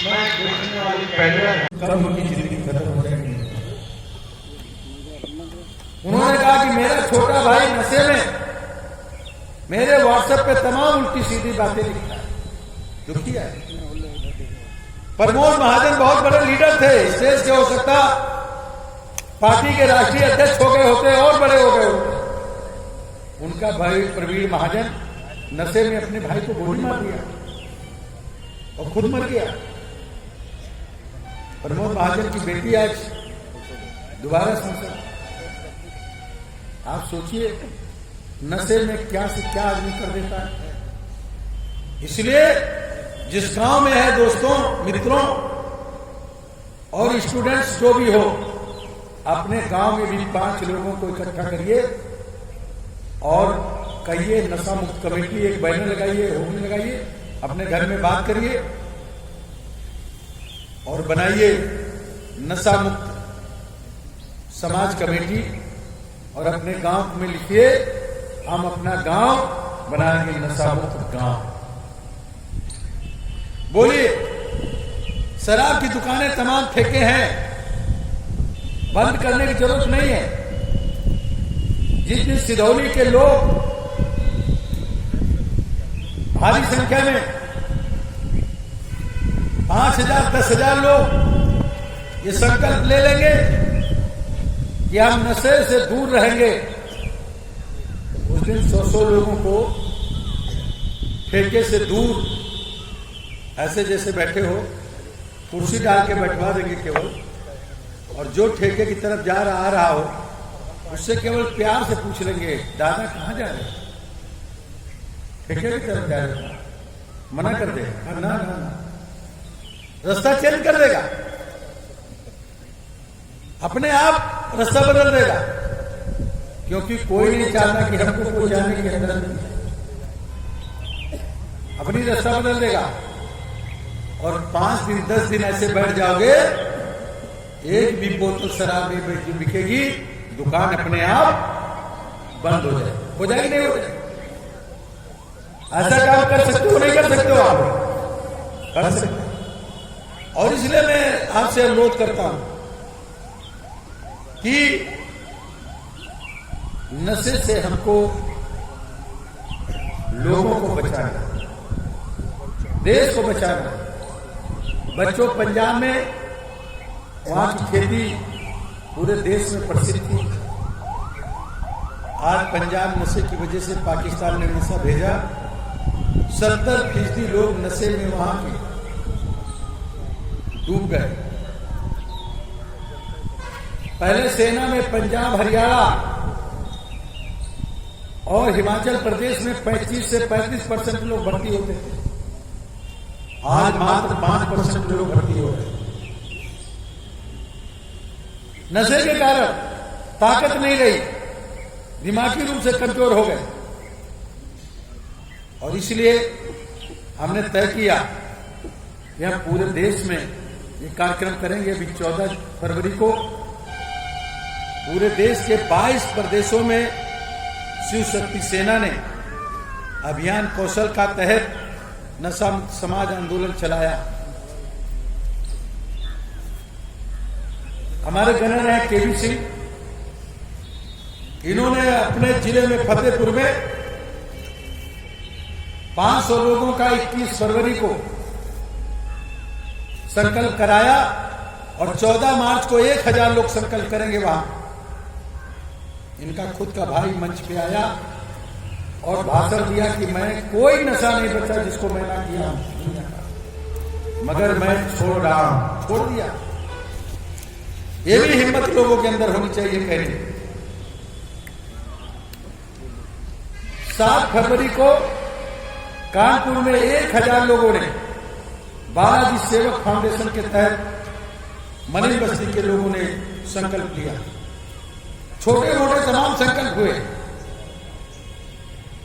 मैं देखने वाली पहले कब उनकी जिंदगी खत्म हो जाएगी। उन्होंने कहा कि मेरा छोटा भाई नशे में मेरे व्हाट्सएप पे तमाम उल्टी सीधी बातें लिखता है, दुखी है। प्रमोद महाजन बहुत बड़े लीडर थे, स्टेज से हो सकता पार्टी के राष्ट्रीय अध्यक्ष हो गए होते और बड़े हो गए होते। उनका भाई प्रवीण महाजन नशे में अपने भाई को गोली मार दिया और खुद मर गया। प्रमोद महाजन की बेटी आज दोबारा सांसद। आप सोचिए नशे में क्या से क्या आदमी कर देता है। इसलिए जिस गांव में है दोस्तों, मित्रों और स्टूडेंट्स जो भी हो, अपने गांव में भी 5 लोगों को इकट्ठा करिए और कहिए नशा मुक्त कमेटी, एक बैनर लगाइए, होर्डिंग लगाइए, अपने घर में बात करिए और बनाइए नशा मुक्त समाज कमेटी और अपने गांव में लिखिए हम अपना गांव बनाएंगे नशा मुक्त गांव। बोलिए शराब की दुकानें तमाम ठेके हैं, बंद करने की जरूरत नहीं है। जिस दिन सिधौली के लोग भारी संख्या में 5,000 10,000 लोग ये संकल्प ले लेंगे कि हम नशे से दूर रहेंगे, उस दिन 100 लोगों को ठेके से दूर ऐसे जैसे बैठे हो कुर्सी डाल के बैठवा देंगे केवल, और जो ठेके की तरफ जा रहा आ रहा हो उससे केवल प्यार से पूछ लेंगे दादा कहां जा रहे, ठेके की तरफ जा रहे, मना कर देगा, ना ना ना, रास्ता चेंज कर देगा, अपने आप रास्ता बदल देगा, क्योंकि कोई नहीं चाहता कि हमको कोई जाने के अंदर अपनी रास्ता बदल देगा। और 5 दिन 10 दिन ऐसे बैठ जाओगे, एक भी बोतल शराब नहीं बिकेगी, दुकान अपने आप बंद हो जाएगी, नहीं हो जाएगी। ऐसा काम कर सकते हो नहीं कर सकते हो? आप कर सकते। और इसलिए मैं आपसे अनुरोध करता हूं कि नशे से हमको लोगों को बचाना, देश को बचाना। बच्चों, पंजाब में वहां की खेती पूरे देश में प्रसिद्ध थी। आज पंजाब नशे की वजह से पाकिस्तान ने नशा भेजा, 70% लोग नशे में वहां के डूब गए। पहले सेना में पंजाब, हरियाणा और हिमाचल प्रदेश में 25 से 35% लोग भर्ती होते थे, आज मात्र 5% लोग भर्ती हो रहे। नशे के कारण ताकत नहीं रही, दिमागी रूप से कमजोर हो गए। और इसलिए हमने तय किया कि हम पूरे देश में ये कार्यक्रम करेंगे। अभी 14 फरवरी को पूरे देश के 22 प्रदेशों में शिव शक्ति सेना ने अभियान कौशल का तहत नशा मुक्त समाज आंदोलन चलाया। हमारे गवर्नर हैं केवी सिंह, इन्होंने अपने जिले में फतेहपुर में 500 लोगों का 21 फरवरी को संकल्प कराया और 14 मार्च को 1000 लोग संकल्प करेंगे वहां। इनका खुद का भाई मंच पे आया और भाषण दिया कि मैं कोई नशा नहीं बचा जिसको मैं ना किया, मगर मैं छोड़ रहा हूं, छोड़ दिया। ये भी हिम्मत लोगों के अंदर होनी चाहिए कहने। 7 फरवरी को कानपुर में 1000 लोगों ने बालाजी सेवक फाउंडेशन के तहत मलिन बस्ती के लोगों ने संकल्प लिया। छोटे मोटे तमाम संकल्प हुए।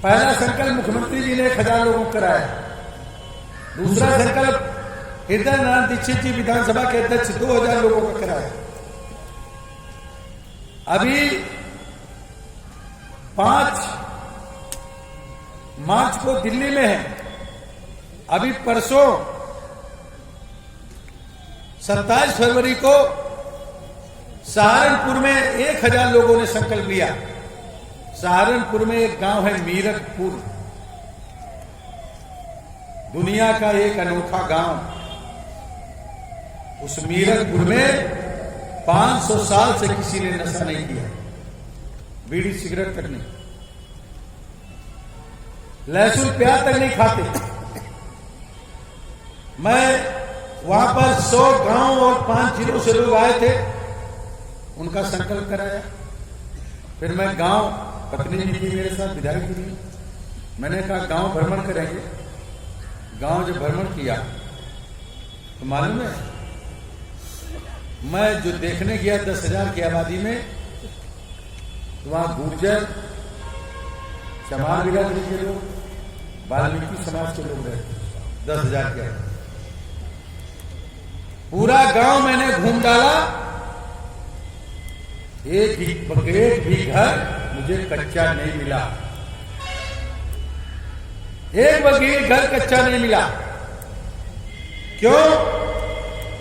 पहला संकल्प मुख्यमंत्री जी ने 1000 लोगों को कराया। दूसरा संकल्प हृदय नारायण दीक्षित जी विधानसभा के अध्यक्ष 2000 लोगों का कराया। अभी 5 मार्च को दिल्ली में है, अभी परसों 27 फरवरी को सहारनपुर में 1000 लोगों ने संकल्प लिया। सहारनपुर में एक गांव है मीरकपुर, दुनिया का एक अनोखा गांव। उस मीरकपुर में 500 साल से किसी ने नशा नहीं किया, बीड़ी सिगरेट तक नहीं, लहसुन प्याज तक नहीं खाते। मैं वहां पर 100 गांव और 5 जिलों से लोग आए थे, उनका संकल्प कराया। फिर मैं गांव, पत्नी भी थी मेरे साथ, विधायक भी थी, मैंने कहा गांव भ्रमण करेंगे। गांव जब भ्रमण किया तो मालूम है, मैं जो देखने गया 10,000 की आबादी में, तो वहां गुर्जर, चमार बिरादरी के लोग, वाल्मीकि समाज के लोग रहते, 10,000 के आबादी। पूरा गांव मैंने घूम डाला, एक भी घर मुझे कच्चा नहीं मिला, एक भी घर कच्चा नहीं मिला। क्यों?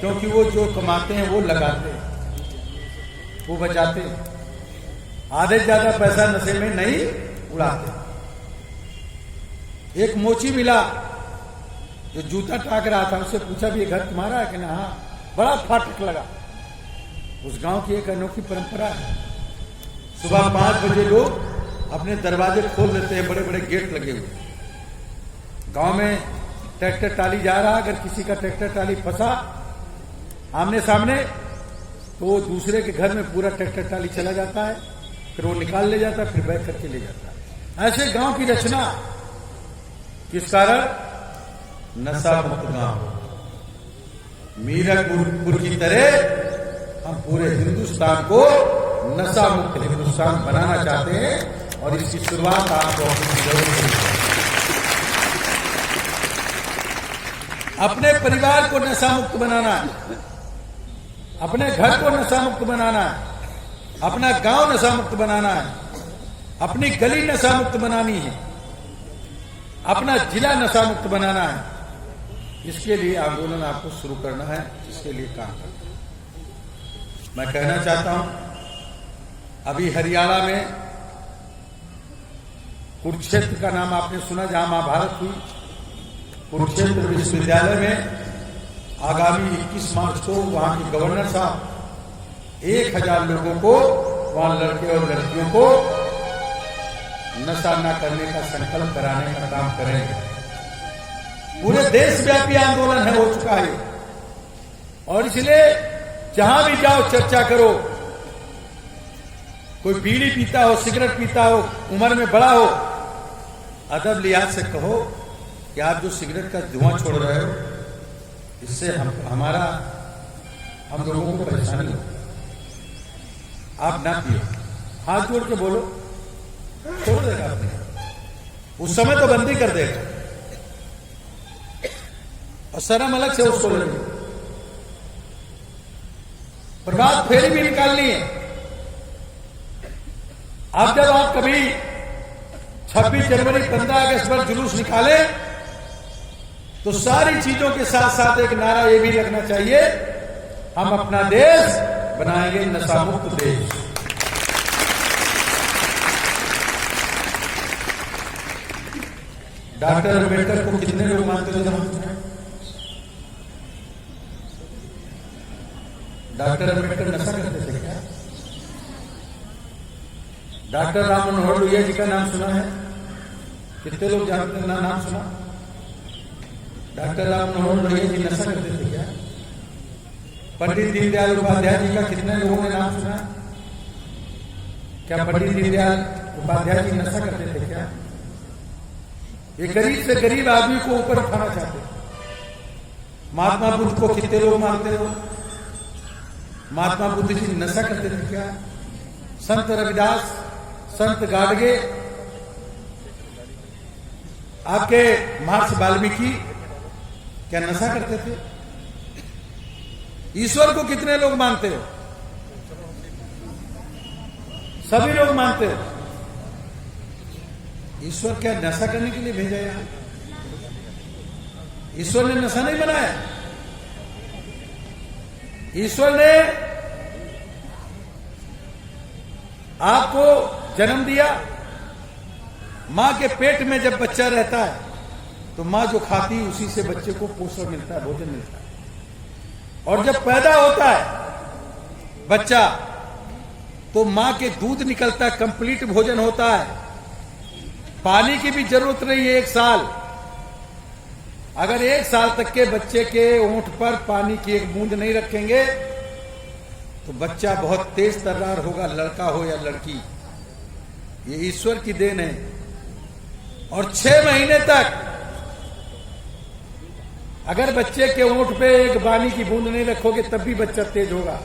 क्योंकि वो जो कमाते हैं वो लगाते हैं, वो बचाते हैं, आधे से ज्यादा पैसा नशे में नहीं उड़ाते। एक मोची मिला जो जूता टाक रहा था, उससे पूछा भी ये घर तुम्हारा है कि ना? हाँ। बड़ा फाटक लगा। उस गांव की एक अनोखी परंपरा है, सुबह 5 बजे लोग अपने दरवाजे खोल देते हैं, बड़े बड़े गेट लगे हुए। गांव में ट्रैक्टर टाली जा रहा, अगर किसी का ट्रैक्टर टाली फंसा आमने सामने, तो वो दूसरे के घर में पूरा ट्रैक्टर टाली चला जाता है, फिर वो निकाल ले जाता है, फिर बैठ करके ले जाता है। ऐसे गांव की रचना, किस कारण? नशा मुक्त गांव। मीरकपुर की तरह हम पूरे हिंदुस्तान को नशा मुक्त हिंदुस्तान बनाना चाहते हैं, और इसकी शुरुआत आपको जरूर है। अपने परिवार को नशा मुक्त बनाना है, अपने घर को नशा मुक्त बनाना है, अपना गांव नशा मुक्त बनाना है, अपनी गली नशा मुक्त बनानी है, अपना जिला नशा मुक्त बनाना है। इसके लिए आंदोलन आपको शुरू करना है, इसके लिए काम करना है। मैं कहना चाहता हूं, अभी हरियाणा में कुरुक्षेत्र का नाम आपने सुना, जहां महाभारत हुई। कुरुक्षेत्र विश्वविद्यालय में आगामी 21 मार्च को वहां के गवर्नर साहब 1000 लोगों को, वहां लड़के और लड़कियों को नशा न करने का संकल्प कराने का काम करेंगे। पूरे देशव्यापी आंदोलन है, हो चुका है, और इसलिए जहां भी जाओ चर्चा करो। कोई बीड़ी पीता हो, सिगरेट पीता हो, उम्र में बड़ा हो, अदब लिहाज से कहो कि आप जो सिगरेट का धुआं छोड़ रहे हो, इससे हम लोगों को परेशानी हो, आप ना पियो। हाथ जोड़ के बोलो, छोड़ देगा आपने, उस समय तो बंदी कर देगा, और शर्म अलग से उसको लगे। प्रभात फेरी भी निकालनी है। आप जब आप कभी 26 जनवरी 15 अगस्त पर जुलूस निकाले, तो सारी चीजों के साथ साथ एक नारा ये भी लगना चाहिए, हम अपना देश बनाएंगे नशा मुक्त देश। डॉक्टर अम्बेडकर को कितने लोग मानते थे? डॉक्टर अम्बेडकर नशा करते थे क्या? डॉक्टर राम मनोहर लोहिया जी का नाम सुना है? कितने लोग जानते हैं? नाम सुना? डॉक्टर राम मनोहर लोहिया जी नशा करते थे क्या? पंडित दीनदयाल उपाध्याय जी का कितने लोगों ने नाम सुना? क्या पंडित दीनदयाल उपाध्याय जी नशा करते थे क्या? ये गरीब से गरीब आदमी को ऊपर उठाना चाहते। महात्मा बुद्ध को कितने लोग मानते हो? महात्मा बुद्ध जी नशा करते थे क्या? संत रविदास, संत गाडगे, आपके महर्षि वाल्मीकि क्या नशा करते थे? ईश्वर को कितने लोग मानते हो? सभी लोग मानते हो। ईश्वर क्या नशा करने के लिए भेजा यहां? ईश्वर ने नशा नहीं बनाया। ईश्वर ने आपको जन्म दिया। मां के पेट में जब बच्चा रहता है तो मां जो खाती है उसी से बच्चे को पोषण मिलता है, भोजन मिलता है। और जब पैदा होता है बच्चा तो मां के दूध निकलता है, कंप्लीट भोजन होता है। पानी की भी जरूरत नहीं है 1 साल। अगर 1 साल तक के बच्चे के होंठ पर पानी की एक बूंद नहीं रखेंगे तो बच्चा बहुत तेज तर्रार होगा, लड़का हो या लड़की। ये ईश्वर की देन है। और 6 महीने तक अगर बच्चे के होंठ पे एक पानी की बूंद नहीं रखोगे तब भी बच्चा तेज होगा।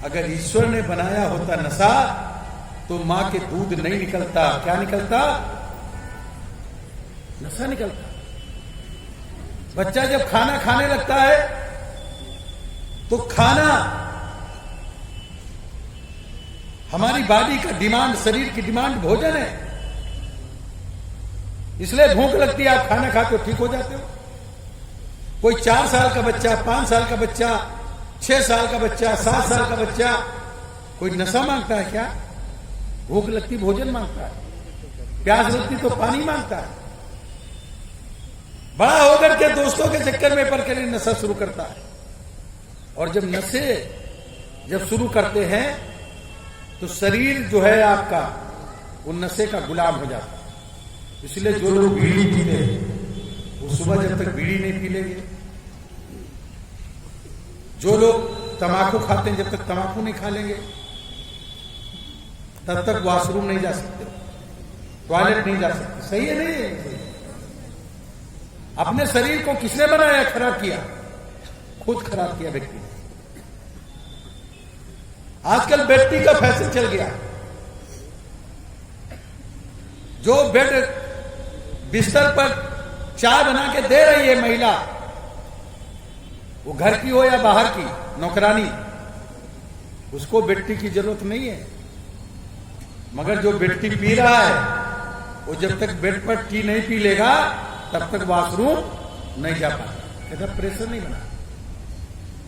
अगर ईश्वर ने बनाया होता नशा तो मां के दूध नहीं निकलता। क्या निकलता? नशा निकलता। बच्चा जब खाना खाने लगता है तो खाना हमारी बॉडी का डिमांड, शरीर की डिमांड भोजन है। इसलिए भूख लगती है, आप खाना खाते हो, ठीक हो जाते हो। कोई 4 साल का बच्चा, 5 साल का बच्चा, 6 साल का बच्चा, 7 साल का बच्चा कोई नशा मांगता है क्या? भूख लगती भोजन मांगता है, प्यास लगती तो पानी मांगता है। बड़ा होकर के दोस्तों के चक्कर में पड़ कर नशा शुरू करता है। और जब नशे शुरू करते हैं तो शरीर जो है आपका वो नशे का गुलाम हो जाता है। इसलिए जो लोग बीड़ी पीते हैं वो सुबह जब तक बीड़ी नहीं पी लेंगे। जो लोग तंबाकू खाते हैं जब तक तंबाकू नहीं खा लेंगे तब तक वॉशरूम नहीं जा सकते, टॉयलेट नहीं जा सकते। सही है नहीं है? अपने शरीर को किसने बनाया, खराब किया? खुद खराब किया व्यक्ति। आजकल बेटी का फैशन चल गया। जो बेड बिस्तर पर चाय बना के दे रही है महिला, वो घर की हो या बाहर की नौकरानी, उसको बेटी की जरूरत नहीं है। मगर जो बेटी पी रहा है वो जब तक बेड पर टी नहीं पी लेगा तब तक वॉशरूम नहीं जा पाता। कहता प्रेशर नहीं बना।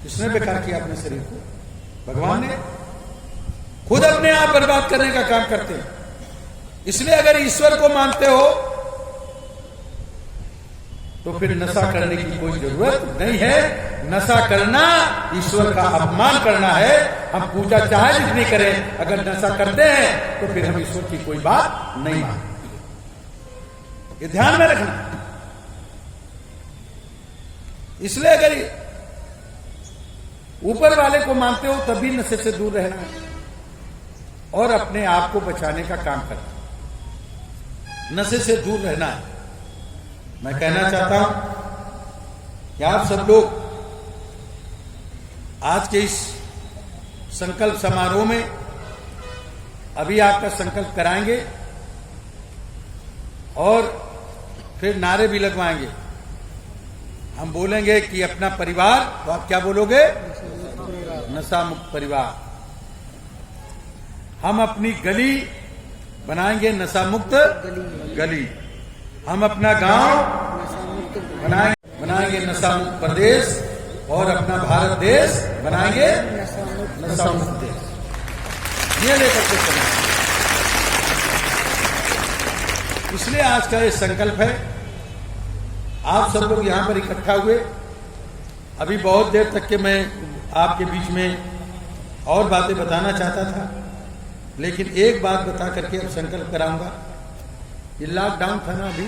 किसने बेकार किया अपने शरीर को? भगवान ने। खुद अपने आप बर्बाद करने का काम करते हैं। इसलिए अगर ईश्वर को मानते हो तो फिर नशा करने की कोई जरूरत नहीं है। नशा करना ईश्वर का अपमान करना है। हम पूजा चाहे जितनी करें, अगर नशा करते हैं तो फिर हम ईश्वर की कोई बात नहीं मानते। ये ध्यान में रखना। इसलिए अगर ऊपर वाले को मानते हो तभी नशे से दूर रहना है और अपने आप को बचाने का काम करना, नशे से दूर रहना है। मैं कहना चाहता हूं कि आप सब लोग आज के इस संकल्प समारोह में अभी आपका संकल्प कराएंगे और फिर नारे भी लगवाएंगे। हम बोलेंगे कि अपना परिवार, तो आप क्या बोलोगे? नशा मुक्त परिवार। हम अपनी गली बनाएंगे नशा मुक्त गली। हम अपना गांव बनाएंगे नशा मुक्त प्रदेश और अपना भारत देश बनाएंगे नशा मुक्त देश। ये लेकर के चलेंगे। इसलिए आज का ये संकल्प है। आप सब लोग यहां पर इकट्ठा हुए। अभी बहुत देर तक के मैं आपके बीच में और बातें बताना चाहता था, लेकिन एक बात बता करके अब संकल्प कराऊंगा। ये लॉकडाउन था ना, अभी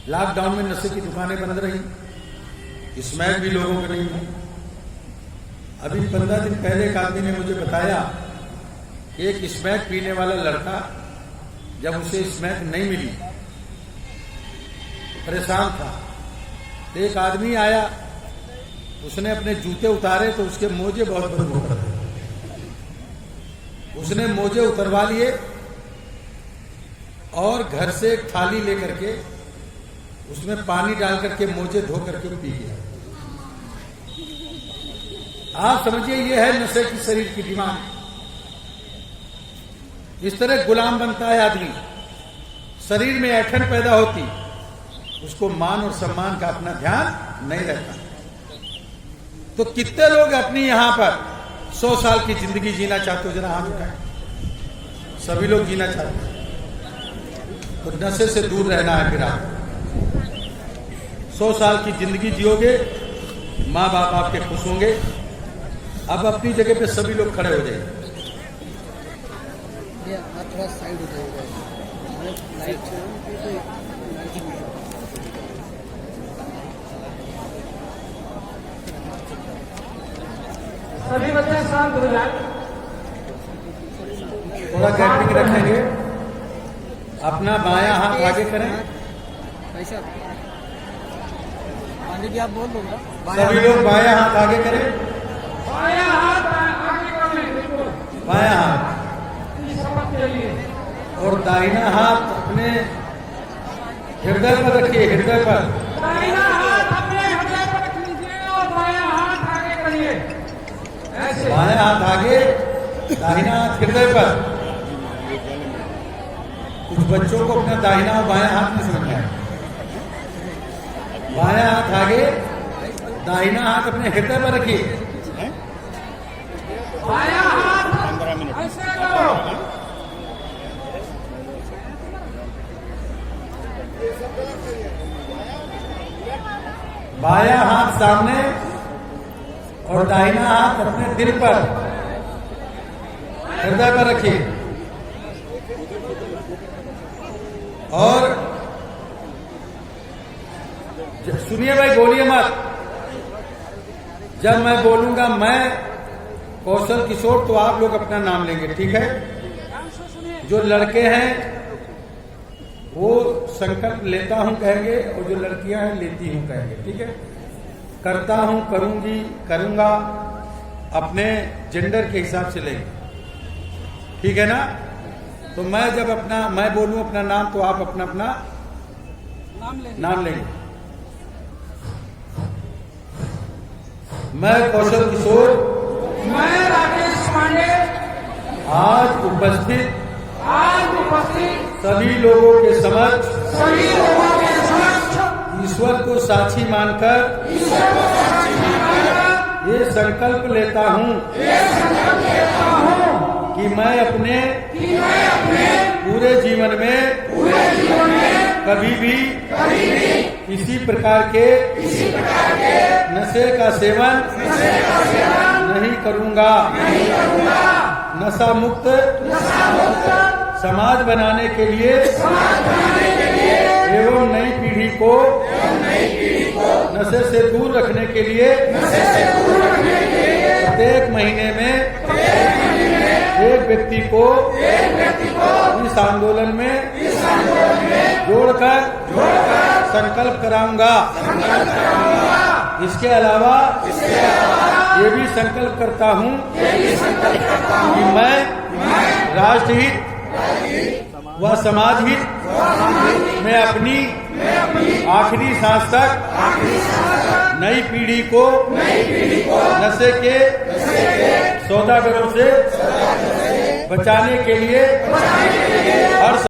लॉकडाउन में नशे की दुकानें बंद रही, स्मैक भी लोगों को नहीं मिली। अभी 15 दिन पहले एक आदमी ने मुझे बताया कि एक स्मैक पीने वाला लड़का जब उसे स्मैक नहीं मिली परेशान था। तो एक आदमी आया, उसने अपने जूते उतारे तो उसके मोजे बहुत बदबू कर रहे। उसने मोजे उतरवा लिए और घर से एक थाली लेकर के उसमें पानी डाल करके मोजे धो करके पी गया। आप समझिए ये है नशे की शरीर की डिमांड। इस तरह गुलाम बनता है आदमी। शरीर में ऐठन पैदा होती, उसको मान और सम्मान का अपना ध्यान नहीं रहता। तो कितने लोग अपनी यहां पर 100 साल की जिंदगी जीना चाहते हो? जरा हाथ उठाएं। सभी लोग जीना चाहते हैं। तो नशे से दूर रहना है। फिर आप 100 साल की जिंदगी जियोगे, माँ बाप आपके खुश होंगे। अब अपनी जगह पे सभी लोग खड़े हो जाएंगे। थोड़ा साइड हो जाएगा। सभी बच्चे शांत हो जाए। थोड़ा गैपिंग रखेंगे। अपना बायां हाथ आगे करें। ऐसा पानी की आप बोल दो ना। सभी लोग बायां हाथ आगे करें। बायां हाथ आगे कर लें, बिल्कुल बायां हाथ इस शपथ के लिए। और दाहिना हाथ अपने हृदय पर रखिए। हृदय पर दाहिना हाथ अपने हृदय पर रख लीजिए और बायां हाथ आगे करिए। ऐसे बायां हाथ आगे, दाहिना हाथ हृदय पर। कुछ बच्चों को अपना दाहिना और बायां हाथ नहीं समझना है। बायां हाथ आगे, दाहिना हाथ अपने हृदय पर रखिए। बायां हाथ ऐसे करो। बायां हाथ सामने और दाहिना हाथ अपने दिल पर, हृदय पर रखिए। और सुनिए भाई, बोलिए मत। जब मैं बोलूंगा मैं कौशल किशोर, तो आप लोग अपना नाम लेंगे, ठीक है? जो लड़के हैं वो संकल्प लेता हूं कहेंगे, और जो लड़कियां हैं लेती हूं कहेंगे, ठीक है? करता हूं, करूंगी, करूंगा, अपने जेंडर के हिसाब से लेंगे, ठीक है ना? तो मैं जब मैं बोलूं अपना नाम, तो आप अपना अपना नाम लेंगे। मैं कौशल किशोर, मैं राकेश पांडे आज उपस्थित सभी लोगों के समक्ष ईश्वर को साक्षी मानकर ये संकल्प लेता हूं कि मैं अपने पूरे जीवन में कभी भी किसी प्रकार के नशे का सेवन नहीं करूंगा। नशा मुक्त समाज बनाने के लिए एवं नई पीढ़ी को नशे से दूर रखने के लिए प्रत्येक महीने में एक व्यक्ति को इस आंदोलन में जोड़कर संकल्प कराऊंगा। इसके अलावा ये भी संकल्प करता हूं कि मैं राष्ट्रहित व समाज हित में अपनी आखिरी सांस तक नई पीढ़ी को नशे के सौदागरों से बचाने के लिए हर